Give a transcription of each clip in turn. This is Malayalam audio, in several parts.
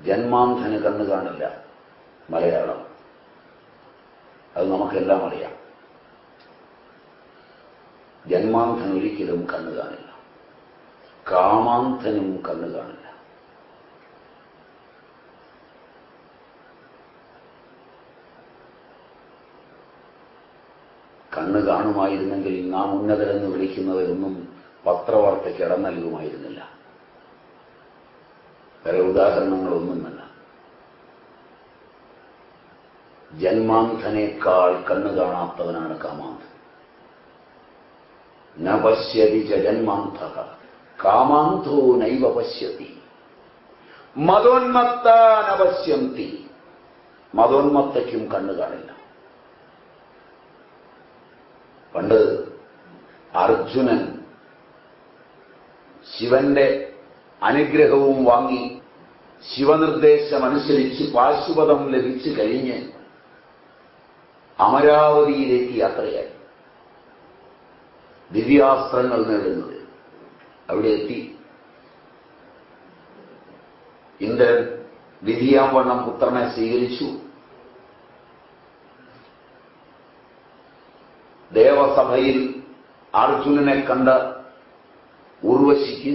ജന്മാന്ധന് കണ്ണു കാണില്ല. മലയാളം അത് നമുക്കെല്ലാം അറിയാം. ജന്മാന്ധൻ ഒരിക്കലും കണ്ണു കാണില്ല. കാമാന്ധനും കണ്ണു കാണില്ല. കണ്ണ് കാണുമായിരുന്നെങ്കിൽ നാം ഉന്നതരെന്ന് വിളിക്കുന്നവരൊന്നും പത്രവാർത്തയ്ക്ക് ഇടം നൽകുമായിരുന്നില്ല. വേറെ ഉദാഹരണങ്ങളൊന്നുമല്ല. ജന്മാന്ധനേക്കാൾ കണ്ണു കാണാത്തവനാണ് കാമാന്ധൻ. ന പശ്യതി ച ജന്മാന്ധഃ കാമാന്ധോ നൈവ പശ്യതി മതോന്മത്താ ന പശ്യന്തി. മതോന്മത്തയ്ക്കും കണ്ണു കാണില്ല. പണ്ട് അർജുനൻ ശിവന്റെ അനുഗ്രഹവും വാങ്ങി ശിവനിർദ്ദേശമനുസരിച്ച് പാശുപതം ലഭിച്ചു കഴിഞ്ഞ് അമരാവതിയിലേക്ക് യാത്രയായി ദിവ്യാസ്ത്രങ്ങൾ നേടുന്നത്. അവിടെ എത്തി. ഇന്ദ്രൻ വിധിയാവണ്ണം പുത്രനെ സ്വീകരിച്ചു. ദേവസഭയിൽ അർജുനനെ കണ്ട ഉർവശിക്ക്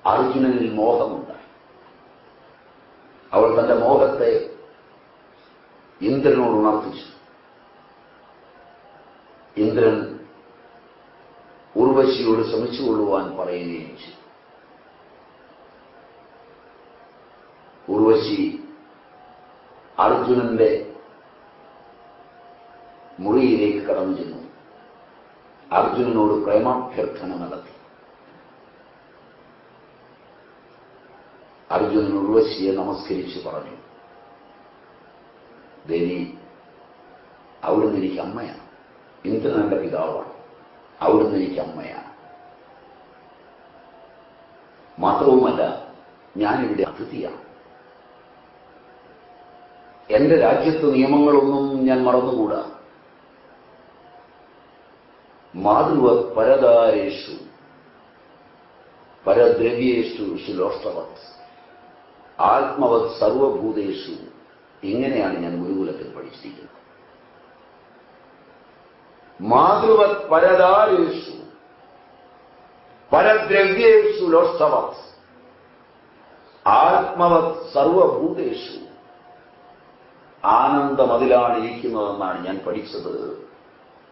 അർജുനനിൽ മോഹമുണ്ടായി. അവൾ തന്റെ മോഹത്തെ ഇന്ദ്രനോട് ഉണർത്തിച്ചു. ഇന്ദ്രൻ ഉർവശിയോട് ശ്രമിച്ചുകൊള്ളുവാൻ പറയുകയും ചെയ്തു. ഉർവശി അർജുനന്റെ മുറിയിലേക്ക് കടന്നു ചെന്നു. അർജുനനോട് പ്രേമാഭ്യർത്ഥന നടത്തി. അർജുനൻ ഉർവശിയെ നമസ്കരിച്ച് പറഞ്ഞു, ദേവി, അവിടുന്ന് എനിക്ക് അമ്മയാണ്. ഇന്ദ്രൻ എന്റെ പിതാവാണ്. അവിടുന്ന് എനിക്ക് അമ്മയാണ്. മാത്രവുമല്ല, ഞാനിവിടെ അതിഥിയാണ്. എന്റെ രാജ്യത്ത് നിയമങ്ങളൊന്നും ഞാൻ മറന്നുകൂടാ. മാതൃവത് പരദാരേഷു പരദ്രവ്യേഷു ശിലോഷ്ടവത് ആത്മവത് സർവഭൂതേഷു. ഇങ്ങനെയാണ് ഞാൻ ഗുരുകുലത്തിൽ പഠിച്ചിരിക്കുന്നത്. മാതൃവത് പരദാരേഷു പരദ്രവ്യേഷു ലോഷ്ടവത് ആത്മവത് സർവഭൂതേഷു. ആനന്ദം അതിലാണ് ഇരിക്കുന്നതെന്നാണ് ഞാൻ പഠിച്ചത്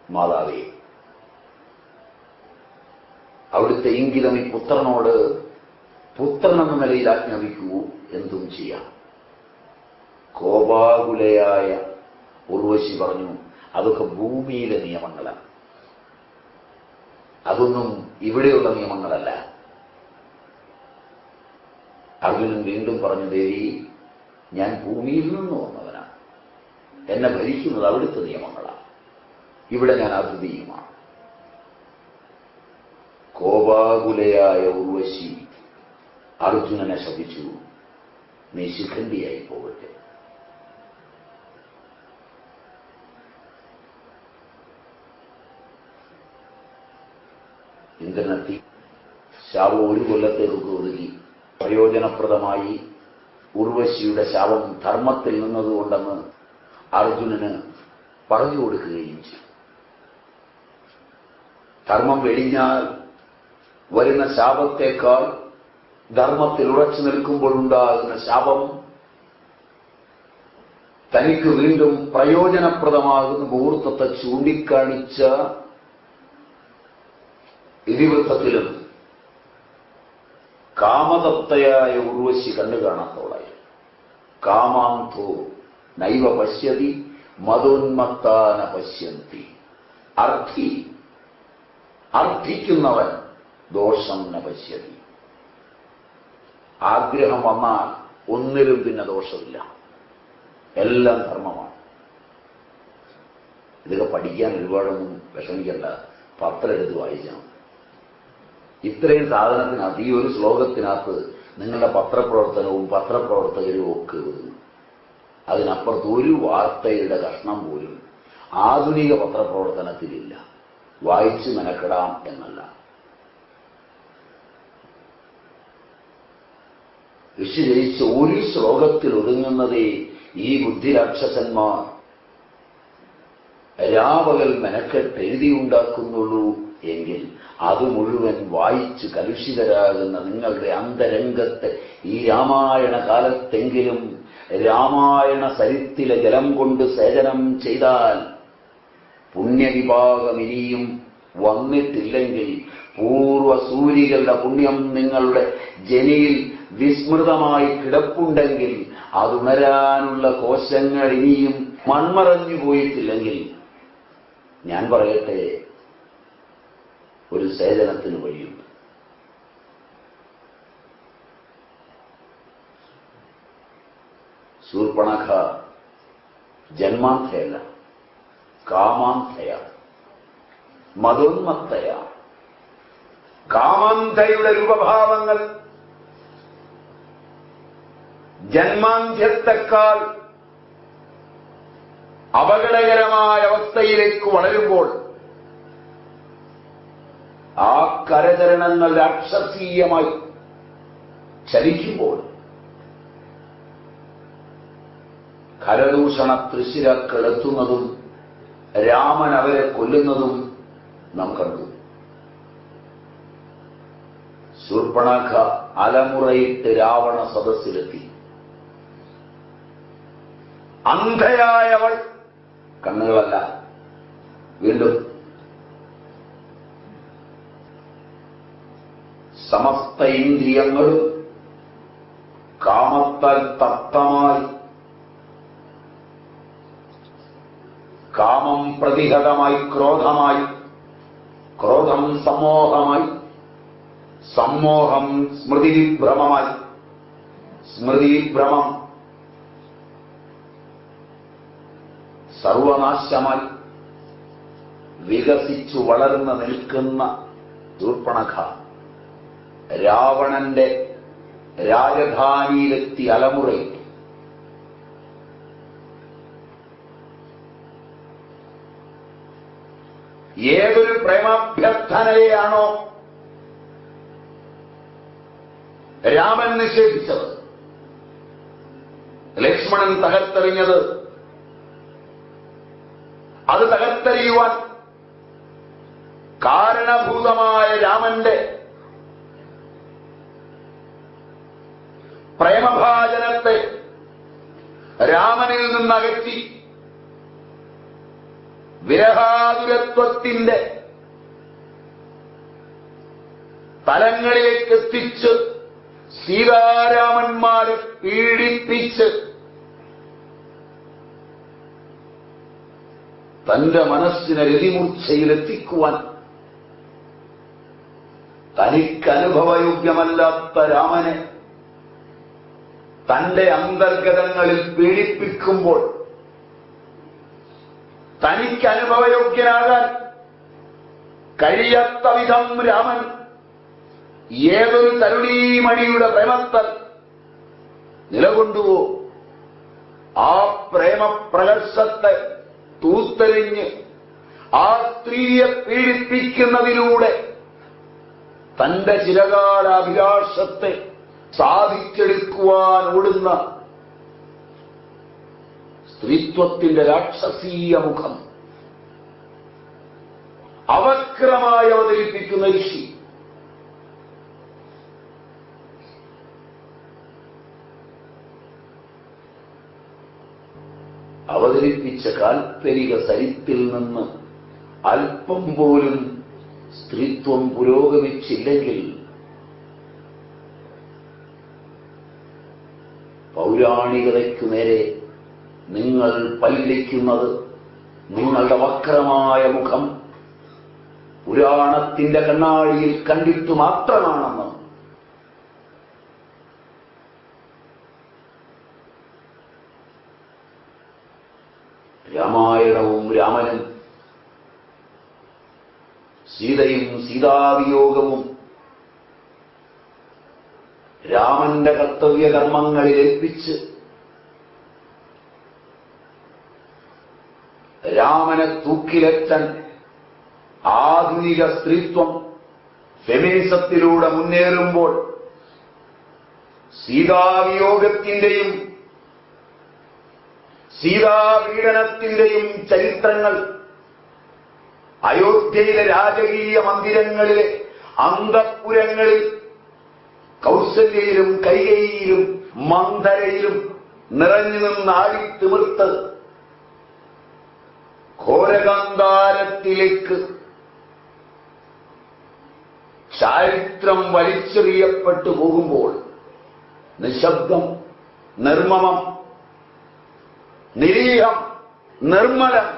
മാതാവേ. അവിടുത്തെ ഇംഗിതം ഈ പുത്രനോട് പുത്രനെന്ന നിലയിൽ ആജ്ഞാപിക്കൂ, എന്തും ചെയ്യാം. കോപാകുലയായ ഉർവശി പറഞ്ഞു, അതൊക്കെ ഭൂമിയിലെ നിയമങ്ങളാണ്, അതൊന്നും ഇവിടെയുള്ള നിയമങ്ങളല്ല. അർജുനൻ വീണ്ടും പറഞ്ഞു, ദേവി, ഞാൻ ഭൂമിയിൽ നിന്ന് വന്നവനാണ്. എന്നെ ഭരിക്കുന്നത് അവിടുത്തെ നിയമങ്ങളാണ്. ഇവിടെ ഞാൻ അതിഥിയുമാണ്. കോപാകുലയായ ഉർവശി അർജുനനെ ശപിച്ചു, നീ ശിഖണ്ഡിയായി പോകട്ടെ. ഇന്ദ്രനെത്തി. ശാപം ഒരു കൊല്ലത്തേക്ക് ഒതുക്കി. പ്രയോജനപ്രദമായി ഉർവശിയുടെ ശാപം ധർമ്മത്തിൽ നിന്നതുകൊണ്ടെന്ന് അർജുനന് പറഞ്ഞു കൊടുക്കുകയും ചെയ്തു. ധർമ്മം വെടിഞ്ഞാൽ വരുന്ന ശാപത്തേക്കാൾ ധർമ്മത്തിൽ ഉറച്ചു നിൽക്കുമ്പോഴുണ്ടാകുന്ന ശാപം തനിക്ക് വീണ്ടും പ്രയോജനപ്രദമാകുന്ന മുഹൂർത്തത്തെ ചൂണ്ടിക്കാണിച്ച ഇതിവൃത്തത്തിലും കാമതപ്തയായ ഉർവശി കണ്ടു കാണാത്തവളായി. കാമാന്തോ നൈവ പശ്യതി മതോന്മത്താന പശ്യന്തി. അർത്ഥിക്കുന്നവൻ ദോഷം ന പശ്യതി. ആഗ്രഹം വന്നാൽ ഒന്നിലും പിന്നെ ദോഷമില്ല, എല്ലാം ധർമ്മമാണ്. ഇതൊക്കെ പഠിക്കാൻ ഒരുപാടൊന്നും വിഷമിക്കേണ്ട, പത്രം എടുത്ത് വായിച്ചാൽ. ഇത്രയും സാധനത്തിനകത്ത്, ഈ ഒരു ശ്ലോകത്തിനകത്ത് നിങ്ങളുടെ പത്രപ്രവർത്തനവും പത്രപ്രവർത്തകരും ഒക്കെ വരുന്നു. അതിനപ്പുറത്ത് ഒരു വാർത്തയുടെ കഷ്ണം പോലും ആധുനിക പത്രപ്രവർത്തനത്തിലില്ല. വായിച്ച് മെനക്കെടാം എന്നല്ല. ഋഷി രചിച്ച ഒരു ശ്ലോകത്തിൽ ഒതുങ്ങുന്നതേ ഈ ബുദ്ധിരാക്ഷസന്മാർ രാപകൽ മെനക്കെട്ട് എഴുതിയുണ്ടാക്കുന്നുള്ളൂ എങ്കിൽ അത് മുഴുവൻ വായിച്ച് കലുഷിതരാകുന്ന നിങ്ങളുടെ അന്തരംഗത്തെ ഈ രാമായണ കാലത്തെങ്കിലും രാമായണ സരിത്തിലെ ജലം കൊണ്ട് സേചനം ചെയ്താൽ പുണ്യവിഭാഗം ഇനിയും വന്നിട്ടില്ലെങ്കിൽ പൂർവസൂരികളുടെ പുണ്യം നിങ്ങളുടെ ജനിയിൽ വിസ്മൃതമായി കിടപ്പുണ്ടെങ്കിൽ അതുണരാനുള്ള കോശങ്ങൾ ഇനിയും മൺമറഞ്ഞു പോയിട്ടില്ലെങ്കിൽ ഞാൻ പറയട്ടെ, ഒരു സേചനത്തിന് വഴിയുണ്ട്. ശൂർപ്പണഖ ജന്മാന്ധയല്ല, കാമാന്ധയ, മതോന്മത്തയ. കാമാന്ധയുടെ രൂപഭാവങ്ങൾ ജന്മാന്ത്യത്തെക്കാൾ അപകടകരമായ അവസ്ഥയിലേക്ക് വളരുമ്പോൾ ആ കരചരണങ്ങൾ രാക്ഷസീയമായി ചലിക്കുമ്പോൾ കരദൂഷണ തൃശ്ശിരക്കളെത്തുന്നതും രാമൻ അവരെ കൊല്ലുന്നതും നാം കണ്ടു. ശൂർപ്പണഖ അലമുറയിട്ട് രാവണ സദസ്സിലെത്തി. അന്ധയായവൾ, കണ്ണുകളല്ല, വീണ്ടും സമസ്ത ഇന്ദ്രിയങ്ങളും കാമത്താൽ തപ്തമായി, കാമം പ്രതിഹതമായി ക്രോധമായി, ക്രോധം സമ്മോഹമായി, സമ്മോഹം സ്മൃതിവിഭ്രമമായി, സ്മൃതിവിഭ്രമം സർവനാശമായി വികസിച്ചു വളർന്നു നിൽക്കുന്ന ശൂർപ്പണഖ രാവണന്റെ രാജധാനിയിലെത്തി അലമുറയിൽ ഏതൊരു പ്രേമാഭ്യർത്ഥനയെയാണോ രാമൻ നിഷേധിച്ചത്, ലക്ഷ്മണൻ തകർത്തെറിഞ്ഞത്, അത് തകർത്തെറിയുവാൻ കാരണഭൂതമായ രാമന്റെ പ്രേമഭാജനത്തെ രാമനിൽ നിന്നകറ്റി വിരഹാതുരത്വത്തിന്റെ തലങ്ങളിലേക്ക് എത്തിച്ച് സീതാരാമന്മാരെ പീഡിപ്പിച്ച് തന്റെ മനസ്സിനെ രതിമൂർച്ഛയിലെത്തിക്കുവാൻ തനിക്കനുഭവയോഗ്യമല്ലാത്ത രാമനെ തന്റെ അന്തർഗതങ്ങളിൽ പീഡിപ്പിക്കുമ്പോൾ തനിക്കനുഭവയോഗ്യനാകാൻ കഴിയാത്ത വിധം രാമൻ ഏതൊരു തരുണീമണിയുടെ പ്രേമത്താൽ നിലകൊണ്ടുവോ ആ പ്രേമപ്രകർഷത്തെ തൂത്തെറിഞ്ഞ് ആ സ്ത്രീയെ പീഡിപ്പിക്കുന്നതിലൂടെ തന്റെ ചിരകാല അഭിലാഷത്തെ സാധിച്ചെടുക്കുവാൻ ഓടുന്ന സ്ത്രീത്വത്തിന്റെ രാക്ഷസീയ മുഖം അവക്രമായി അവതരിപ്പിക്കുന്ന ഋഷി അവതരിപ്പിച്ച കാൽപ്പനിക സരിത്തിൽ നിന്ന് അല്പം പോലും സ്ത്രീത്വം പുരോഗമിച്ചില്ലെങ്കിൽ പൗരാണികതയ്ക്കു നേരെ നിങ്ങൾ പല്ലിക്കുന്നത് നിങ്ങളുടെ വക്രമായ മുഖം പുരാണത്തിന്റെ കണ്ണാടിയിൽ കണ്ടിട്ടു മാത്രമാണെന്ന് രാമായണവും രാമനും സീതയും സീതാവിയോഗവും രാമന്റെ കർത്തവ്യകർമ്മങ്ങളിൽ ഏൽപ്പിച്ച് രാമനെ തൂക്കിലെത്താൻ ആധുനിക സ്ത്രീത്വം ഫെമിനിസത്തിലൂടെ മുന്നേറുമ്പോൾ സീതാവിയോഗത്തിന്റെയും സീതാപീഡനത്തിന്റെയും ചരിത്രങ്ങൾ അയോധ്യയിലെ രാജകീയ മന്ദിരങ്ങളിലെ അന്തഃപുരങ്ങളിൽ കൗസല്യയിലും കൈകേയിയിലും മന്ധരയിലും നിറഞ്ഞു നിന്നാടി തിമിർത്ത് ഘോരകാന്താരത്തിലേക്ക് ചരിത്രം വലിച്ചെറിയപ്പെട്ടു പോകുമ്പോൾ നിശബ്ദം, നിർമ്മമം, നിരീഹം, നിർമ്മലം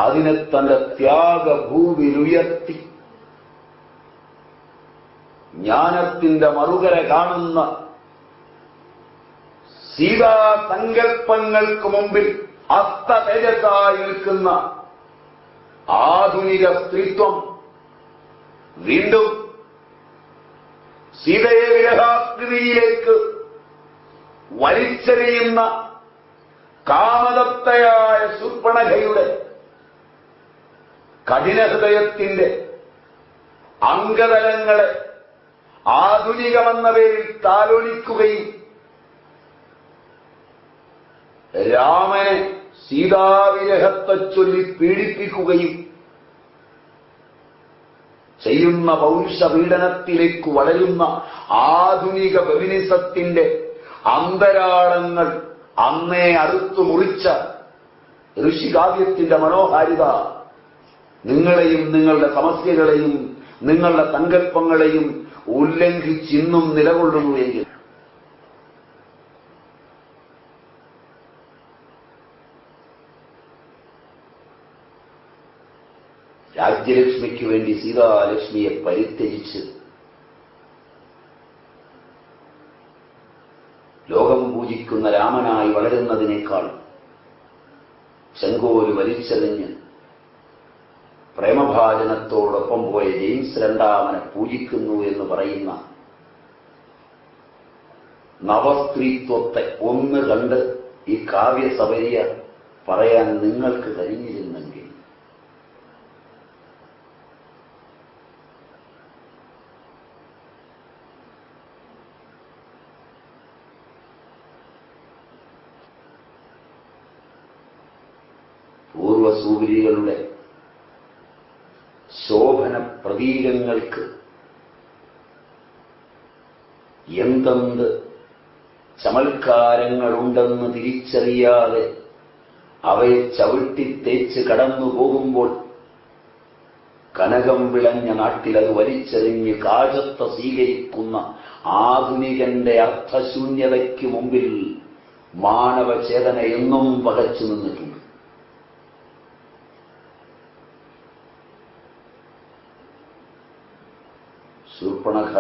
അതിനെ തന്റെ ത്യാഗഭൂവിലുയർത്തി ജ്ഞാനത്തിന്റെ മറുകര കാണുന്ന സീതാസങ്കല്പങ്ങൾക്ക് മുമ്പിൽ അസ്തതേജസ്സായി നിൽക്കുന്ന ആധുനിക സ്ത്രീത്വം വീണ്ടും സീതയെ വിരഹാകൃതിയിലേക്ക് വലിച്ചെറിയുന്ന കാമദത്തയായ ശൂർപ്പണഖയുടെ കഠിനഹൃദയത്തിന്റെ അംഗതലങ്ങളെ ആധുനികമെന്ന പേരിൽ താലോലിക്കുകയും രാമനെ സീതാവിരഹത്തെ ചൊല്ലി പീഡിപ്പിക്കുകയും ചെയ്യുന്ന പൗരുഷപീഡനത്തിലേക്ക് വളരുന്ന ആധുനിക ഫെമിനിസത്തിന്റെ അന്തരാളങ്ങൾ അന്നേ അറുത്തു മുറിച്ച ഋഷികാവ്യത്തിന്റെ മനോഹാരിത നിങ്ങളെയും നിങ്ങളുടെ സമസ്യകളെയും നിങ്ങളുടെ സങ്കല്പങ്ങളെയും ഉല്ലംഘിച്ചിന്നും നിലകൊള്ളുന്നുവെങ്കിൽ രാജ്യലക്ഷ്മിക്ക് വേണ്ടി സീതാലക്ഷ്മിയെ പരിത്യജിച്ച് ലോകം പൂജിക്കുന്ന രാമനായി വളരുന്നതിനേക്കാൾ ചെങ്കോല് വലിച്ചെറിഞ്ഞ് പ്രേമഭാജനത്തോടൊപ്പം പോയ ജെയിംസ് രണ്ടാമനെ പൂജിക്കുന്നു എന്ന് പറയുന്ന നവസ്ത്രീത്വത്തെ ഒന്ന് കണ്ട് ഈ കാവ്യസബരിയ പറയാൻ നിങ്ങൾക്ക് കഴിഞ്ഞിരുന്നെങ്കിൽ പൂർവസൂരികളുടെ ശോഭന പ്രതീകങ്ങൾക്ക് എന്തെന്ത് ചമൽക്കാരങ്ങളുണ്ടെന്ന് തിരിച്ചറിയാതെ അവയെ ചവിട്ടിത്തേച്ച് കടന്നു പോകുമ്പോൾ കനകം വിളഞ്ഞ നാട്ടിൽ അത് വലിച്ചെറിഞ്ഞ് കാജത്ത സ്വീകരിക്കുന്ന ആധുനികന്റെ അർത്ഥശൂന്യതയ്ക്ക് മുമ്പിൽ മാനവചേതന എന്നും പകച്ചു നിന്നിട്ടുണ്ട്. ശൂർപ്പണഖ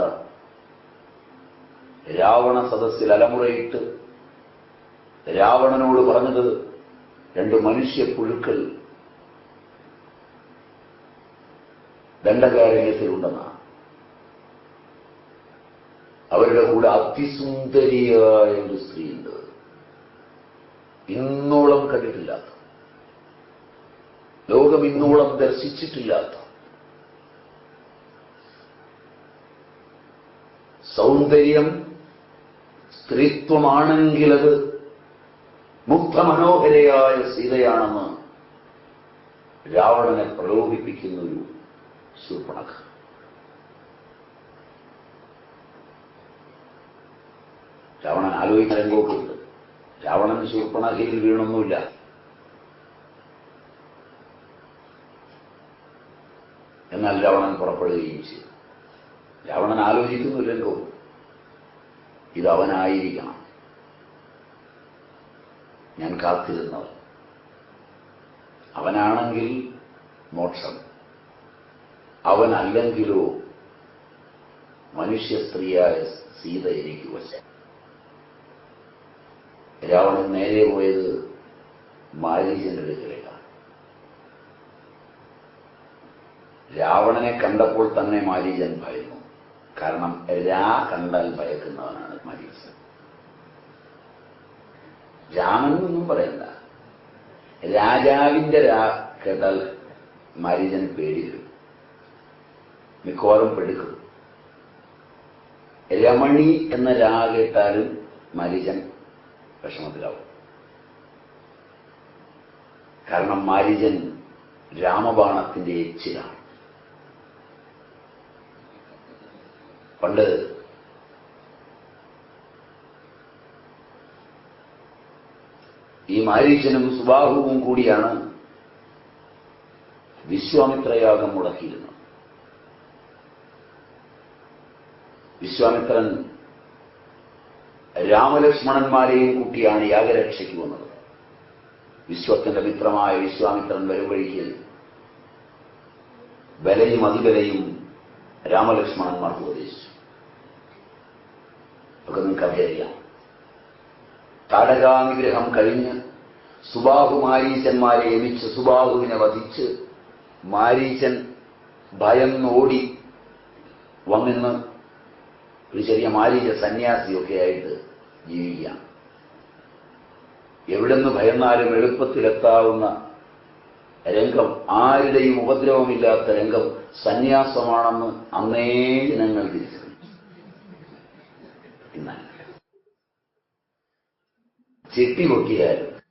രാവണ സദസ്സിൽ അലമുറയിട്ട് രാവണനോട് പറഞ്ഞത് രണ്ട് മനുഷ്യപ്പുഴുക്കൾ ദണ്ഡകാരണ്യത്തിലുണ്ടെന്നാണ്. അവരുടെ കൂടെ അതിസുന്ദരിയായ ഒരു സ്ത്രീയുണ്ട്, ഇന്നോളം കണ്ടിട്ടില്ലാത്ത, ലോകം ഇന്നോളം ദർശിച്ചിട്ടില്ലാത്ത സൗന്ദര്യം സ്ത്രീത്വമാണെങ്കിലത് മുഗ്ധമനോഹരയായ സീതയാണെന്ന് രാവണനെ പ്രലോഭിപ്പിക്കുന്ന ഒരു ശൂർപ്പണഖ. രാവണൻ ആലോചിക്കുന്ന രംഗമൊക്കെയുണ്ട്. രാവണൻ ശൂർപ്പണഖയിൽ വീണൊന്നുമില്ല. എന്നാൽ രാവണൻ പുറപ്പെടുകയും ചെയ്തു. രാവണൻ ആലോചിക്കുന്ന ഒരു രംഗവും ഇതവനായിരിക്കണം ഞാൻ കാത്തിരുന്നവൻ, അവനാണെങ്കിൽ മോക്ഷം, അവനല്ലെങ്കിലോ മനുഷ്യ സ്ത്രീയായ സീത എനിക്ക് വശം. രാവണൻ നേരെ പോയത് മാരീചന്റെ അടുക്കലേക്കാണ്. രാവണനെ കണ്ടപ്പോൾ തന്നെ മാരീചൻ ഭയന്നു. കാരണം രാ കണ്ടാൽ ഭയക്കുന്നവനാണ് മാരീചൻ. രാമൻ എന്നൊന്നും പറയണ്ട, രാജാവിന്റെ രാ കേട്ടാൽ മാരീചന് പേടി വരും, മിക്കവാറും പെടുക്കും. രമണി എന്ന രാ കേട്ടാലും മാരീചൻ വിഷമത്തിലാവും. കാരണം മാരീചൻ രാമബാണത്തിന്റെ എച്ചിലാണ്. പണ്ട് ഈ മാരീചനും സുബാഹുവും കൂടിയാണ് വിശ്വാമിത്രയാഗം മുടക്കിയിരുന്നത്. വിശ്വാമിത്രൻ രാമലക്ഷ്മണന്മാരെയും കൂട്ടിയാണ് യാഗരക്ഷയ്ക്ക് വന്നത്. വിശ്വത്തിന്റെ മിത്രമായ വിശ്വാമിത്രൻ വരും വഴിക്ക് ബലയും അതിബലയും രാമലക്ഷ്മണന്മാർക്ക് ഉപദേശിച്ചു. ഒക്കെ നിങ്ങൾക്കറിയാം. താടകാനിഗ്രഹം കഴിഞ്ഞ് സുബാഹു മാരീചന്മാരെ യമിച്ച് സുബാഹുവിനെ വധിച്ച് മാരീചൻ ഭയന്നോടി വന്നിന്ന് ഒരു ചെറിയ മാരീച സന്യാസിയൊക്കെ ആയിട്ട് ജീവിക്കാം. എവിടെന്ന് ഭയന്നാലും എളുപ്പത്തിലെത്താവുന്ന രംഗം, ആരുടെയും ഉപദ്രവമില്ലാത്ത രംഗം സന്യാസമാണെന്ന് അന്നേ ജനങ്ങൾ തിരിച്ചറിഞ്ഞു. എന്നാൽ ചെട്ടി പൊട്ടിയാലും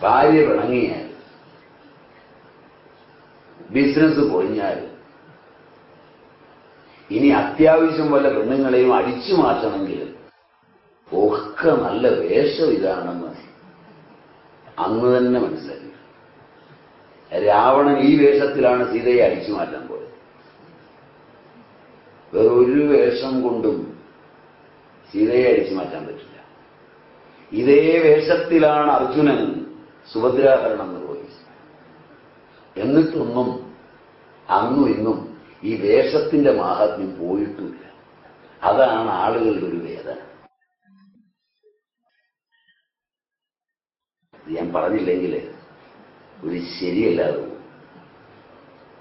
ഭാര്യ പിണങ്ങിയാലും ബിസിനസ് പൊളിഞ്ഞാലും ഇനി അത്യാവശ്യം വല്ല പെണ്ണുങ്ങളെയും അടിച്ചു മാറ്റണമെങ്കിൽ ഒക്കെ നല്ല വേഷം ഇതാണെന്ന് അന്ന് തന്നെ മനസ്സിലാക്കി. രാവണൻ ഈ വേഷത്തിലാണ് സീതയെ അടിച്ചു മാറ്റാൻ പോയത്. വേറൊരു വേഷം കൊണ്ടും സീതയെ അടിച്ചു മാറ്റാൻ പറ്റില്ല. ഇതേ വേഷത്തിലാണ് അർജുനൻ സുഭദ്രാഹരണം നിർവഹിച്ചത്. എന്നിട്ടൊന്നും അന്നും ഇന്നും ഈ വേഷത്തിന്റെ മാഹാത്മ്യം പോയിട്ടുമില്ല. അതാണ് ആളുകളുടെ ഒരു വേദന. ഞാൻ പറഞ്ഞില്ലെങ്കിൽ ഒരു ശരിയല്ലാതെ പോകും.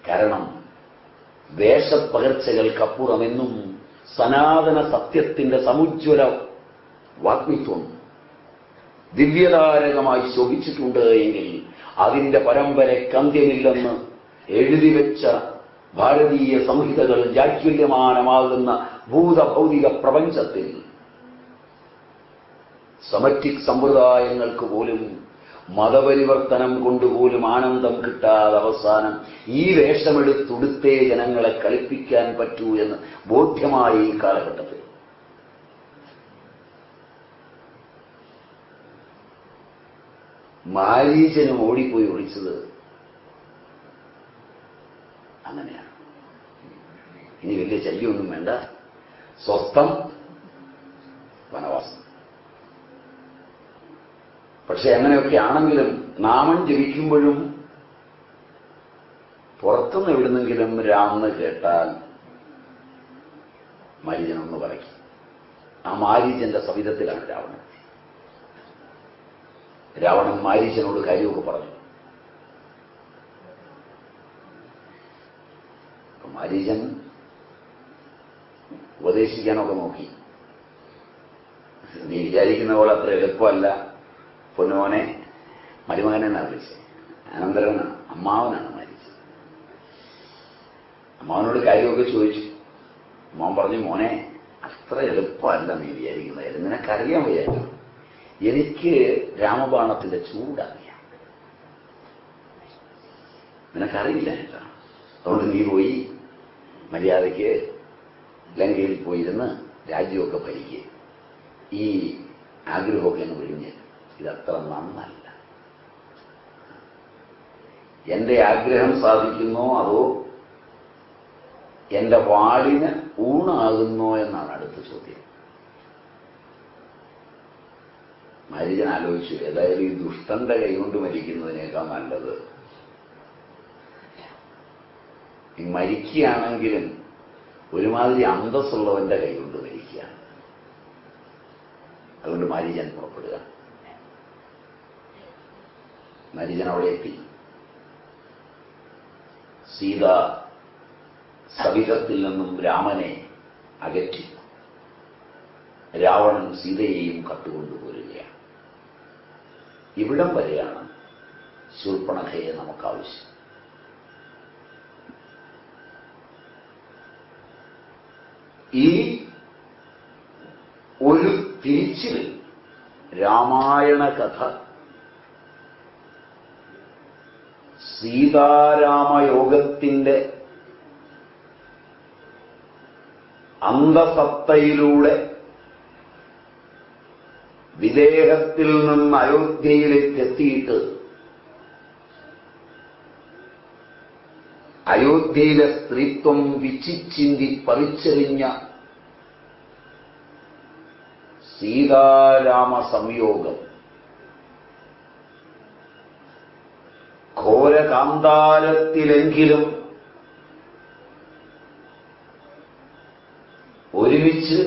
കാരണം വേഷപ്പകർച്ചകൾക്കപ്പുറമെന്നും സനാതന സത്യത്തിന്റെ സമുജ്വല വാഗ്മിത്വം ദിവ്യതാരകമായി ശോഭിച്ചിട്ടുണ്ട് എങ്കിൽ അതിന്റെ പരമ്പരയ്ക്ക് അന്ത്യമില്ലെന്ന് എഴുതിവെച്ച ഭാരതീയ സംഹിതകൾ ജാജ്വല്യമാനമാകുന്ന ഭൂതഭൗതിക പ്രപഞ്ചത്തിൽ സമറ്റിക് സമ്പ്രദായങ്ങൾക്ക് പോലും മതപരിവർത്തനം കൊണ്ടുപോലും ആനന്ദം കിട്ടാതെ അവസാനം ഈ വേഷമെടുത്തുടുത്തേ ജനങ്ങളെ കളിപ്പിക്കാൻ പറ്റൂ എന്ന് ബോധ്യമായ ഈ കാലഘട്ടത്തിൽ മാരീചനും ഓടിപ്പോയി ഒളിച്ചത് അങ്ങനെയാണ്. ഇനി വലിയ ശല്യമൊന്നും വേണ്ട, സ്വസ്ഥം വനവാസം. പക്ഷെ അങ്ങനെയൊക്കെ ആണെങ്കിലും നാമം ജപിക്കുമ്പോഴും പുറത്തുനിന്ന് എവിടുന്നെങ്കിലും രാമെന്ന് കേട്ടാൽ മാരീചനൊന്ന് പറയും. ആ മാരീചന്റെ സവിധത്തിലാണ് രാവണൻ. രാവണൻ മാരീചനോട് കാര്യമൊക്കെ പറഞ്ഞു. മാരീചൻ ഉപദേശിക്കാനൊക്കെ നോക്കി. നീ വിചാരിക്കുന്ന പോലെ അത്ര എളുപ്പമല്ല പൊന്നുമോനെ. മരുമകനെന്നാണ് വിളിച്ചത്. അനന്തരവനാണ്, അമ്മാവനാണ് മാരീചൻ. അമ്മാവനോട് കാര്യമൊക്കെ ചോദിച്ചു. അമ്മാവൻ പറഞ്ഞു, മോനെ അത്ര എളുപ്പമല്ല നീ വിചാരിക്കുന്നത്. നിനക്കറിയാൻ വിചാരിച്ചു, എനിക്ക് രാമബാണത്തിന്റെ ചൂടറിയാം, നിനക്കറിയില്ല കേട്ടോ. അതുകൊണ്ട് നീ പോയി മര്യാദയ്ക്ക് ലങ്കയിൽ പോയിരുന്ന് രാജ്യമൊക്കെ ഭരിക്കുക. ഈ ആഗ്രഹമൊക്കെ എന്ന് വിഴിഞ്ഞ് ഇതത്ര നന്നല്ല. എന്റെ ആഗ്രഹം സാധിക്കുന്നോ അതോ എന്റെ വാളിന് ഊണാകുന്നോ എന്നാണ് അടുത്ത ചോദ്യം. മാരീചൻ ആലോചിച്ചു, ഏതായാലും ഈ ദുഷ്ടന്റെ കൈകൊണ്ട് മരിക്കുന്നതിനേക്കാൾ നല്ലത് ഈ മരിക്കുകയാണെങ്കിലും ഒരുമാതിരി അന്തസ്സുള്ളവന്റെ കൈകൊണ്ട് മരിക്കുകയാണ്. അതുകൊണ്ട് മാരീചൻ പുറപ്പെടുക. മാരീചൻ അവിടെ എത്തി. സീത സവിധത്തിൽ നിന്നും രാമനെ അകറ്റി. രാവണൻ സീതയെയും കട്ടുകൊണ്ടുപോരുകയാണ്. ഇവിടം വരെയാണ് ശൂർപ്പണഖയെ നമുക്കാവശ്യം. ഈ ഒരു തിരിച്ചിൽ രാമായണ കഥ സീതാരാമയോഗത്തിന്റെ അന്തസത്തയിലൂടെ വിദേഹത്തിൽ നിന്ന് അയോധ്യയിലേക്ക് എത്തിയിട്ട് അയോധ്യയിലെ സ്ത്രീത്വം വിച്ചിച്ചിന്തി പറിച്ചെറിഞ്ഞ സീതാരാമ സംയോഗം ഘോരകാന്താരത്തിലെങ്കിലും ഒരുമിച്ച്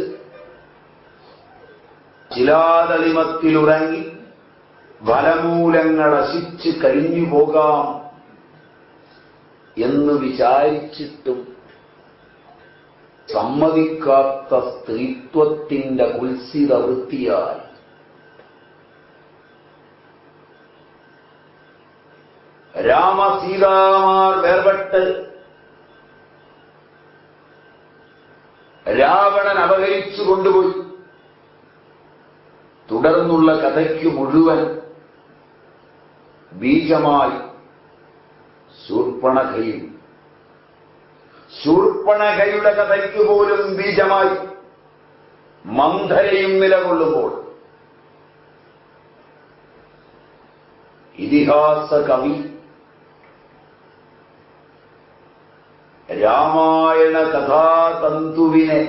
ശിലാതളിമത്തിലുറങ്ങി ഫലമൂലങ്ങൾ അശിച്ച് കഴിഞ്ഞു പോകാം എന്ന് വിചാരിച്ചിട്ടും സമ്മതിക്കാത്ത സ്ത്രീത്വത്തിന്റെ കുൽസിത വൃത്തിയായി രാമസീതാമാർ വേർപെട്ട് രാവണൻ അപഹരിച്ചു കൊണ്ടുപോയി. തുടർന്നുള്ള കഥയ്ക്ക് മുഴുവൻ ബീജമായി ശൂർപ്പണഖയും, ശൂർപ്പണഖയുടെ കഥയ്ക്ക് പോലും ബീജമായി മന്ധരയും നിലകൊള്ളുമ്പോൾ ഇതിഹാസ കവി രാമായണ കഥാതന്തുവിനെ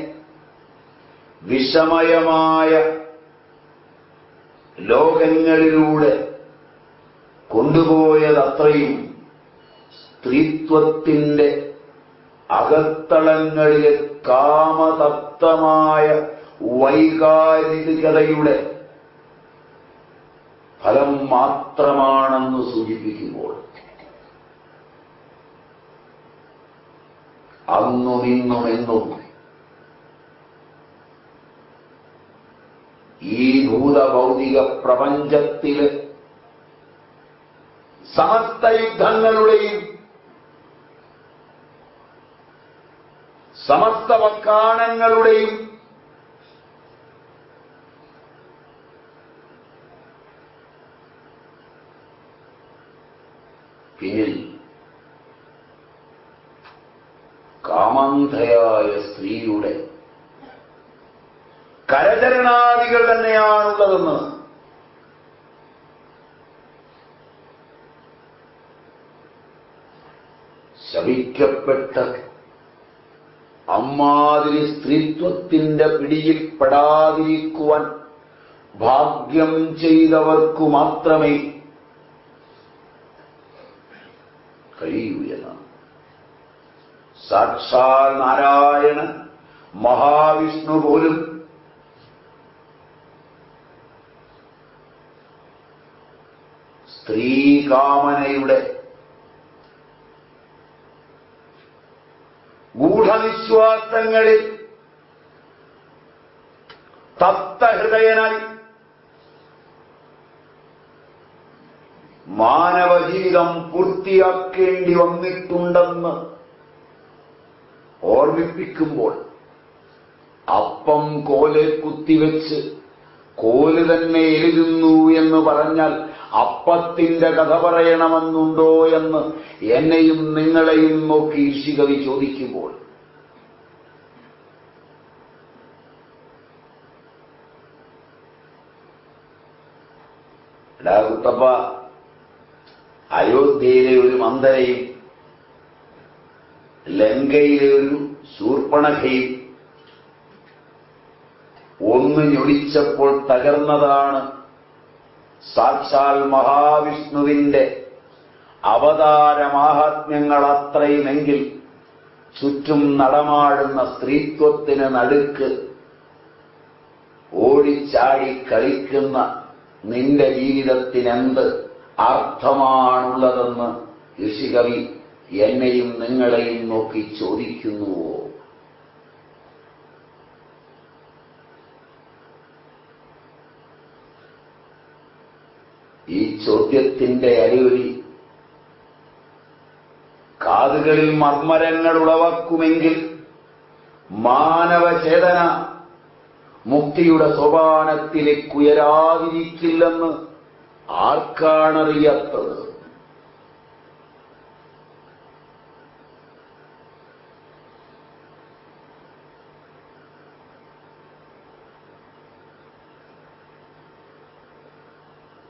വിഷമയമായ ലോകങ്ങളിലൂടെ കൊണ്ടുപോയതത്രയും സ്ത്രീത്വത്തിന്റെ അകത്തളങ്ങളിലെ കാമതപ്തമായ വൈകാരികതയുടെ ഫലം മാത്രമാണെന്ന് സൂചിപ്പിക്കുമ്പോൾ അന്നും ഇന്നും എന്നും ഈ ഭൂതഭൗതിക പ്രപഞ്ചത്തിലെ സമസ്ത യുദ്ധങ്ങളുടെയും സമസ്ത വക്കാണങ്ങളുടെയും പിന്നിൽ കാമന്ധയായ സ്ത്രീയുടെ കരചരണാദികൾ തന്നെയാണുള്ളതെന്ന് ശപിക്കപ്പെട്ട അമ്മാതിരി സ്ത്രീത്വത്തിന്റെ പിടിയിൽ പെടാതിരിക്കുവാൻ ഭാഗ്യം ചെയ്തവർക്കു മാത്രമേ കഴിയൂ എന്നാണ്. സാക്ഷാൽ നാരായണൻ മഹാവിഷ്ണു പോലും സ്ത്രീകാമനയുടെ ഗൂഢവിശ്വാസങ്ങളിൽ തപ്തഹൃദയനായി മാനവജീവിതം പൂർത്തിയാക്കേണ്ടി വന്നിട്ടുണ്ടെന്ന് ഓർമ്മിപ്പിക്കുമ്പോൾ അപ്പം കോലെ കുത്തിവെച്ച് കോല് തന്നെ എഴുതുന്നു എന്ന് പറഞ്ഞാൽ അപ്പത്തിന്റെ കഥ പറയണമെന്നുണ്ടോ എന്ന് എന്നെയും നിങ്ങളെയും നോക്കി ഋഷികവി ചോദിക്കുമ്പോൾ കുട്ടപ്പ, അയോധ്യയിലെ ഒരു മന്ധരയും ലങ്കയിലെ ഒരു ശൂർപ്പണഖയും ഒന്ന് ഞൊടിച്ചപ്പോൾ തകർന്നതാണ് സാക്ഷാൽ മഹാവിഷ്ണുവിന്റെ അവതാരമാഹാത്മ്യങ്ങൾ അത്രയുമെങ്കിൽ ചുറ്റും നടമാടുന്ന സ്ത്രീത്വത്തിന് നടുക്ക് ഓടിച്ചാടി കളിക്കുന്ന നിന്റെ ജീവിതത്തിനെന്ത് അർത്ഥമാണുള്ളതെന്ന് ഋഷികവി എന്നെയും നിങ്ങളെയും നോക്കി ചോദിക്കുന്നുവോ? ഈ ചോദ്യത്തിന്റെ അടിയൊലി കാതുകളിൽ മർമ്മരങ്ങൾ ഉളവാക്കുമെങ്കിൽ മാനവചേതന മുക്തിയുടെ സോപാനത്തിലേക്കുയരാതിരിക്കില്ലെന്ന് ആർക്കാണറിയാത്തത്?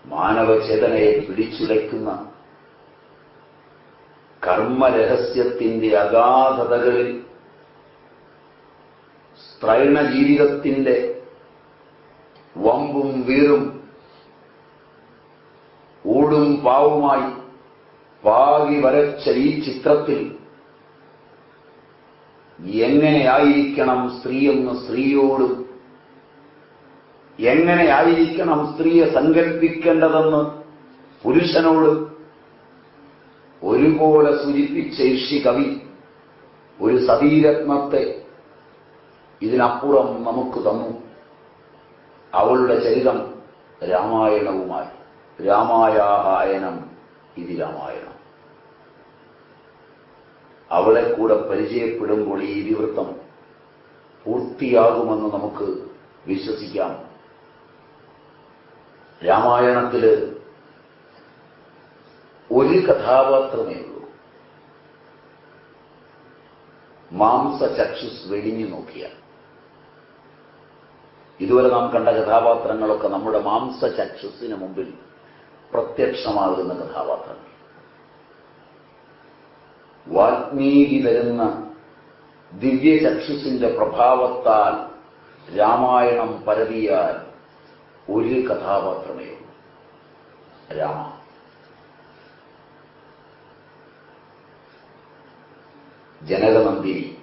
മാനവചേതനയെ പിടിച്ചുലയ്ക്കുന്ന കർമ്മരഹസ്യത്തിന്റെ അഗാധതകളിൽ സ്ത്രൈണ ജീവിതത്തിന്റെ വമ്പും വീറും ഊടും പാവുമായി പാകി വരച്ച ഈ ചിത്രത്തിൽ എങ്ങനെയായിരിക്കണം സ്ത്രീയെന്ന് സ്ത്രീയോടും എങ്ങനെയായിരിക്കണം സ്ത്രീയെ സങ്കല്പിക്കേണ്ടതെന്ന് പുരുഷനോട് ഒരുപോലെ സൂചിപ്പിച്ച ഋഷി കവി ഒരു സതീരത്നത്തെ ഇതിനപ്പുറം നമുക്ക് തന്നു. അവളുടെ ചരിതം രാമായണവുമായി. രാമായായനം ഇതി രാമായണം. അവളെ കൂടെ പരിചയപ്പെടുമ്പോൾ ഈ ഇതിവൃത്തം പൂർത്തിയാകുമെന്ന് നമുക്ക് വിശ്വസിക്കാം. രാമായണത്തില് ഒരു കഥാപാത്രമേ ഉള്ളൂ. മാംസചക്ഷുസ് വെടിഞ്ഞു നോക്കിയാൽ ഇതുവരെ നാം കണ്ട കഥാപാത്രങ്ങളൊക്കെ നമ്മുടെ മാംസചക്ഷുസിന് മുമ്പിൽ പ്രത്യക്ഷമാകുന്ന കഥാപാത്രങ്ങൾ. വാൽമീകി തരുന്ന ദിവ്യചക്ഷുസിന്റെ പ്രഭാവത്താൽ രാമായണം പരതിയാൽ ഒരു കഥാപാത്രമേ ഉള്ളൂ, രാമ. ജനകനന്ദിനി.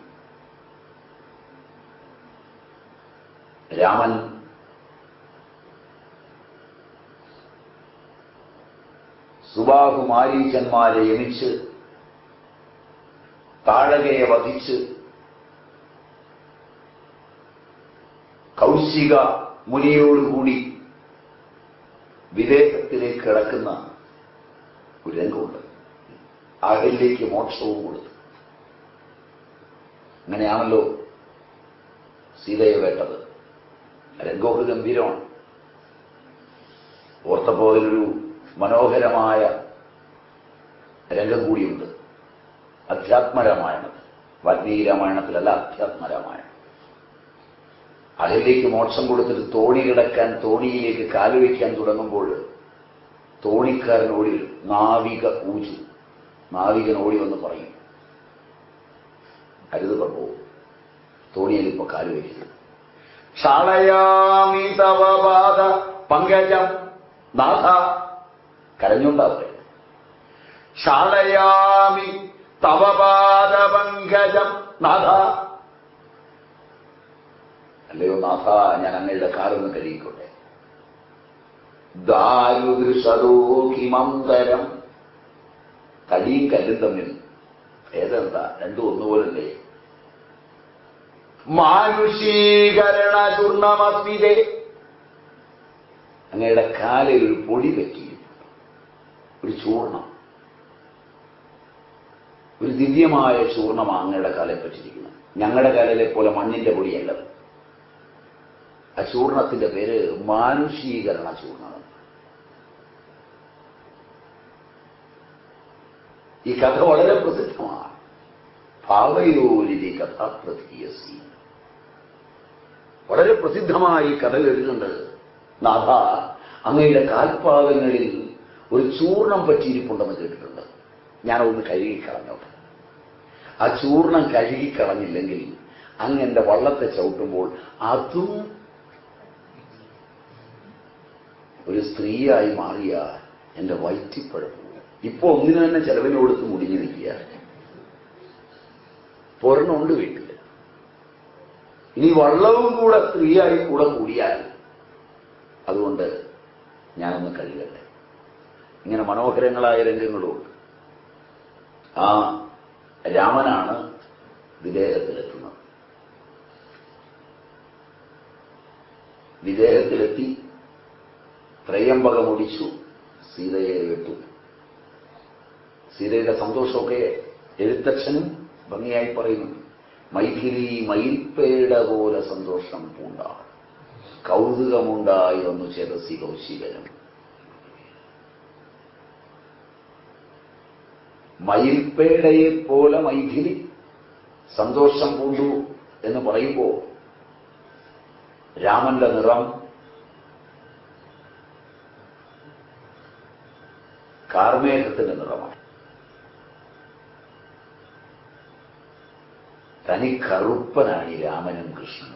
രാമൻ സുബാഹുമാരീചന്മാരെ യമിച്ച് താടകയെ വധിച്ച് കൗശിക മുനിയോടുകൂടി വിദേഹത്തിലേക്ക് കിടക്കുന്ന ഒരു രംഗമുണ്ട്. അഹല്യയ്ക്ക് മോക്ഷവും കൊടുത്തു. അങ്ങനെയാണല്ലോ സീതയെ വേട്ടത്. രംഗമൊക്കെ ഗംഭീരമാണ്. ഓർത്തപ്പോൾ അതിലൊരു മനോഹരമായ രംഗം കൂടിയുണ്ട്. അധ്യാത്മരാമായണത്തിൽ, വാൽമീകി രാമായണത്തിലല്ല, അധ്യാത്മരാമായണം. അഹല്യയ്ക്ക് മോക്ഷം കൊടുത്തിട്ട് തോണി കിടക്കാൻ, തോണിയിലേക്ക് കാലുവയ്ക്കാൻ തുടങ്ങുമ്പോൾ തോണിക്കാരൻ ഓടി വരും. നാവിക ഊജു. നാവികൻ ഓടി വന്ന് പറയും, അരുത് പ്രഭു, തോണിയിൽ ഇപ്പൊ കാലുവയ്ക്കരുത്. ക്ഷാളയാമി തവ പാദ പങ്കജം നാഥ. കരഞ്ഞുണ്ടാവട്ടെ. ക്ഷാളയാമി തവ പാദ പങ്കജം നാഥ. അല്ലയോ നാഥ, ഞാൻ അങ്ങയുടെ കാലൊന്ന് കഴിയിക്കോട്ടെ. ദാരുദൃശതോകിമന്തരം. കടിയും കല്ലും തമ്മിൽ ഏതെന്താ? രണ്ടും ഒന്നുപോലല്ലേ? മാനുഷീകരണ ചൂർണമസ്മിതേ. അങ്ങയുടെ കാലിൽ ഒരു പൊടി പറ്റിയിട്ടുണ്ട്, ഒരു ചൂർണം, ഒരു ദിവ്യമായ ചൂർണമാണ് അങ്ങയുടെ കാലിൽ പറ്റിയിരിക്കുന്നത്. ഞങ്ങളുടെ കാലിലെ പോലെ മണ്ണിന്റെ പൊടിയല്ലത്. ആ ചൂർണത്തിന്റെ പേര് മാനുഷീകരണ ചൂർണം. ഈ കഥ വളരെ പ്രസിദ്ധമാണ്. ഭാവയോരിതി കഥാപ്രതീയസി. വളരെ പ്രസിദ്ധമായി കഥ കേട്ടിട്ടുണ്ട്. നാഥ, അങ്ങയുടെ കാൽപാദങ്ങളിൽ ഒരു ചൂർണം പറ്റിയിരിപ്പുണ്ടെന്ന് കേട്ടിട്ടുണ്ട്. ഞാനൊന്ന് കഴുകിക്കളഞ്ഞോട്ടെ. ആ ചൂർണം കഴുകിക്കളഞ്ഞില്ലെങ്കിൽ അങ്ങ് എന്റെ വള്ളത്തെ ചവിട്ടുമ്പോൾ അതും ഒരു സ്ത്രീയായി മാറിയ എന്റെ വയറ്റിപ്പഴപ്പ്. ഇപ്പൊ ഒന്നിനു തന്നെ ചെലവിന് കൊടുത്ത് മുടിഞ്ഞു നിൽക്കുക. പൊരണുണ്ട് വീട്ടില്. ഇനി വള്ളവും കൂടെ സ്ത്രീയായി കൂടെ കൂടിയാൽ അതുകൊണ്ട് ഞാനൊന്ന് കഴുകട്ടെ. ഇങ്ങനെ മനോഹരങ്ങളായ രംഗങ്ങളുണ്ട്. ആ രാമനാണ് വിദേഹത്തിലെത്തുന്നത്. വിദേഹത്തിലെത്തി ത്രയംബകമൊടിച്ചു, സീതയെ വിട്ടു. സീതയുടെ സന്തോഷമൊക്കെ എഴുത്തച്ഛനും ഭംഗിയായി പറയുന്നു. മൈഥിലി മയിൽപ്പേട പോലെ സന്തോഷം പൂണ്ടാണ്. കൗതുകമുണ്ടായിരുന്നു ചേതസി കൗശികനും. മയിൽപ്പേടയെപ്പോലെ മൈഥിലി സന്തോഷം പൂണ്ടു എന്ന് പറയുമ്പോൾ രാമന്റെ നിറം കാർമേഘത്തിന്റെ നിറമാണ്. തനി കറുപ്പനാണ് ഈ രാമനും കൃഷ്ണനും.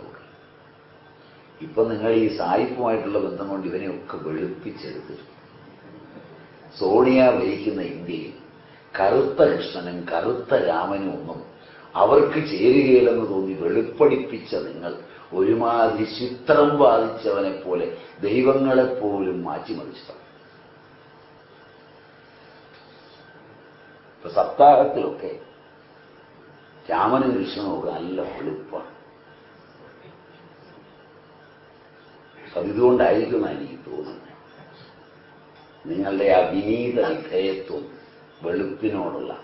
ഇപ്പൊ നിങ്ങൾ ഈ സായിപ്പുമായിട്ടുള്ള ബന്ധം കൊണ്ട് ഇവനെയൊക്കെ വെളുപ്പിച്ചെടുത്ത് സോണിയ ഭരിക്കുന്ന ഇന്ത്യയിൽ കറുത്ത കൃഷ്ണനും കറുത്ത രാമനും ഒന്നും അവർക്ക് ചേരുകയില്ലെന്ന് തോന്നി വെളുപ്പടിപ്പിച്ച നിങ്ങൾ ഒരുമാതിരി ചിത്രം ബാധിച്ചവനെ പോലെ ദൈവങ്ങളെപ്പോലും മാറ്റിമറിച്ചു. ഇപ്പൊ സപ്താഹത്തിലൊക്കെ രാമനും കൃഷ്ണനും ഒക്കെ നല്ല വെളുപ്പാണ്. അതിതുകൊണ്ടായിരിക്കും എനിക്ക് തോന്നുന്നത് നിങ്ങളുടെ ആ വിനീത വിധേയത്വം വെളുപ്പിനോടുള്ള.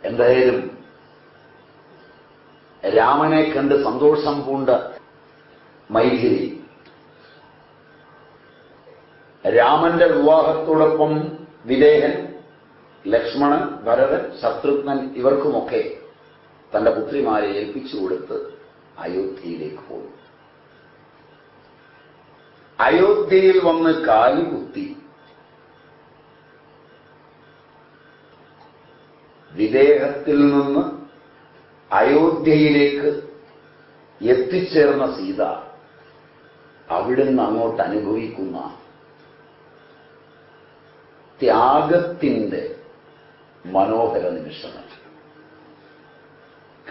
എന്തായാലും രാമനെ കണ്ട് സന്തോഷം പൂണ്ട മൈഥിലി രാമന്റെ വിവാഹത്തോടൊപ്പം വിദേഹൻ, ലക്ഷ്മണൻ, ഭരതൻ, ശത്രുഘ്നൻ ഇവർക്കുമൊക്കെ തന്റെ പുത്രിമാരെ ഏൽപ്പിച്ചു കൊടുത്ത് അയോധ്യയിലേക്ക് പോയി. അയോധ്യയിൽ വന്ന് കാലുകുത്തി വിദേഹത്തിൽ നിന്ന് അയോധ്യയിലേക്ക് എത്തിച്ചേർന്ന സീത അവിടുന്ന് അങ്ങോട്ട് അനുഭവിക്കുന്ന ത്യാഗത്തിന്റെ മനോഹര നിമിഷങ്ങൾ.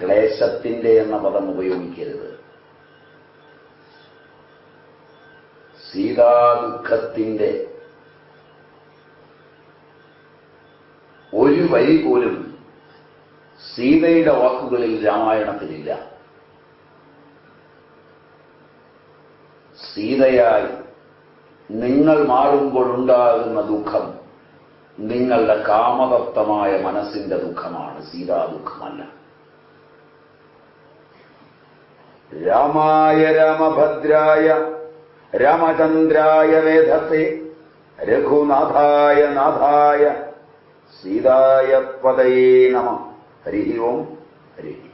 ക്ലേശത്തിന്റെ എന്ന പദം ഉപയോഗിക്കരുത്. സീതാദുഃഖത്തിന്റെ ഒരു വരി പോലും സീതയുടെ വാക്കുകളിൽ രാമായണത്തിലില്ല. സീതയായി നിങ്ങൾ മാറുമ്പോഴുണ്ടാകുന്ന ദുഃഖം നിങ്ങളുടെ കാമതപ്തമായ മനസ്സിന്റെ ദുഃഖമാണ്, സീതാദുഃഖമല്ല. രാമായ രാമഭദ്രായ രാമചന്ദ്രായ വേധസേ രഘുനാഥായ നാഥായ സീതായ പദയേ നമഃ. ഹരി ഓം. ഹരി.